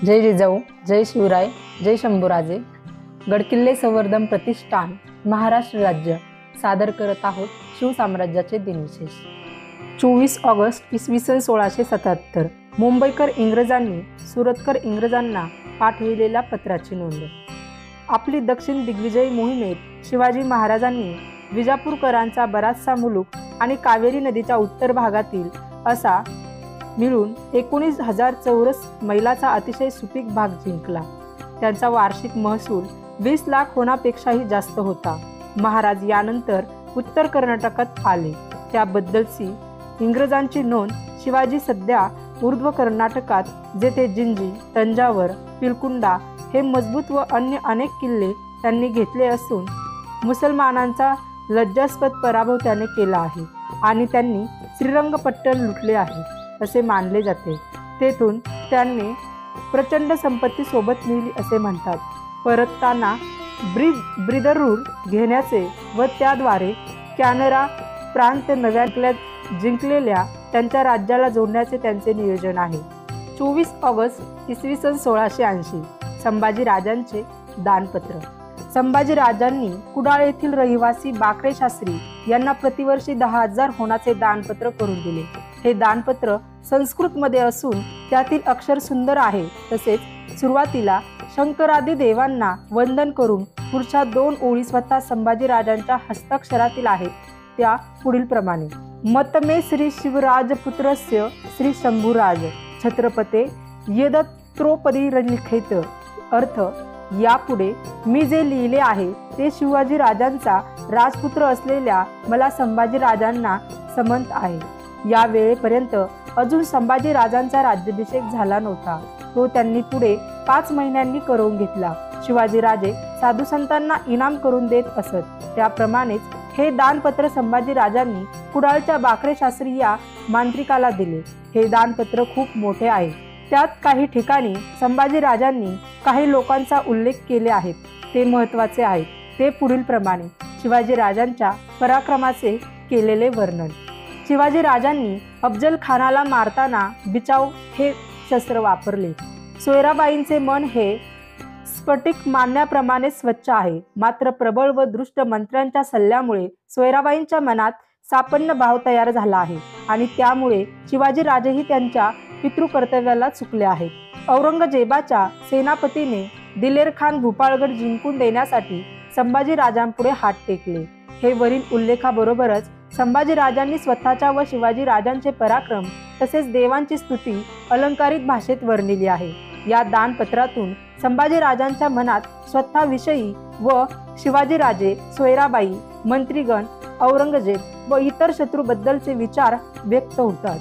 जय जिजाऊ, जय शिवराय, जय शंभूराजे. गडकिल्ले संवर्धन प्रतिष्ठान महाराष्ट्र राज्य सादर करत आहोत शिवसाम्राज्याचे दिनविशेष. 24 ऑगस्ट इसवी सन 1677 मुंबईकर इंग्रजांनी सुरतकर इंग्रजांना पाठविलेल्या पत्राची नोंद. आपली दक्षिण दिग्विजय मोहिमेत शिवाजी महाराजांनी विजापूरकरांचा बराचसा मुलूक आणि कावेरी नदीच्या उत्तर भागातील असा मिळून 19,000 चौरस मैलाचा अतिशय सुपीक भाग जिंकला. त्यांचा वार्षिक महसूल 20 लाख होण्यापेक्षाही जास्त होता. महाराज यानंतर उत्तर कर्नाटकात आले. त्याबद्दलची इंग्रजांची नोंद शिवाजी सध्या ऊर्ध्व कर्नाटकात जेथे जिंजी, तंजावर, पिलकुंडा हे मजबूत व अन्य अनेक किल्ले त्यांनी घेतले असून मुसलमानांचा लज्जास्पद पराभव त्याने केला आहे आणि त्यांनी श्रीरंगपट्टण लुटले आहे असे मानले जाते. तेथून त्यांनी प्रचंड संपत्ती सोबत नेली असे म्हणतात. परतताना ब्रिदरूर घेण्याचे व त्याद्वारे कॅनरा प्रांत नव्या जिंकलेल्या त्यांच्या राज्याला जोडण्याचे त्यांचे नियोजन आहे. 24 ऑगस्ट इसवी सन 1680 संभाजी राजांचे दानपत्र. संभाजी राजांनी कुडाळ येथील रहिवासी बाकरे शास्त्री यांना प्रतिवर्षी 10,000 होनाचे दानपत्र करून दिले. हे दानपत्र संस्कृत मध्ये असून त्यातील अक्षर सुंदर आहे. तसेच सुरुवातीला शंकरादी देवांना वंदन करून पुढच्या 2 ओळी स्वतः संभाजी राजांच्या हस्ताक्षरातील आहेत. त्या पुढील प्रमाणे: मतमे श्री शिवराजपुत्रस्य श्री शंभूराज छत्रपते यदत्रोपदी लिखित. अर्थ: यापुढे मी जे लिहिले आहे ते शिवाजी राजांचा राजपुत्र असलेल्या मला संभाजी राजांना समंत आहे. या वेळेपर्यंत अजून संभाजी राजांचा राज्याभिषेक झाला नव्हता. तो त्यांनी पुढे 5 महिन्यांनी करून घेतला. शिवाजी राजे साधू संतांना इनाम करून देत असत. त्याप्रमाणेच हे दानपत्र संभाजी राजांनी कुडाळच्या बाकरे शास्त्री या मांत्रिकाला दिले. हे दानपत्र खूप मोठे आहे. त्यात काही ठिकाणी संभाजी राजांनी काही लोकांचा उल्लेख केले आहेत. ते महत्त्वाचे आहेत. ते पुढील प्रमाणे: शिवाजी राजांच्या पराक्रमाचे केलेले वर्णन. शिवाजी राजांनी अफजल खानाला मारताना बिचाव हे शस्त्र वापरले. सोयराबाईंचे मन हे स्फटिक मानण्याप्रमाणे स्वच्छ आहे. मात्र प्रबळ व दृष्ट मंत्र्यांच्या सल्ल्यामुळे सोयराबाईंच्या मनात सापन्न भाव तयार झाला आहे आणि त्यामुळे शिवाजी राजेही त्यांच्या पितृकर्तव्याला चुकले आहेत. औरंगजेबाच्या सेनापतीने दिलेर खान भूपाळगड जिंकून देण्यासाठी संभाजी राजांपुढे हात टेकले. हे वरील उल्लेखाबरोबरच संभाजी राजांनी स्वतःच्या व शिवाजी राजांचे पराक्रम तसेच देवांची स्तुती अलंकारित भाषेत वर्णिली आहे. या दानपत्रातून संभाजी राजांच्या मनात स्वतःविषयी व शिवाजी राजे, सोयराबाई, मंत्रीगण, औरंगजेब व इतर शत्रूबद्दलचे विचार व्यक्त होतात.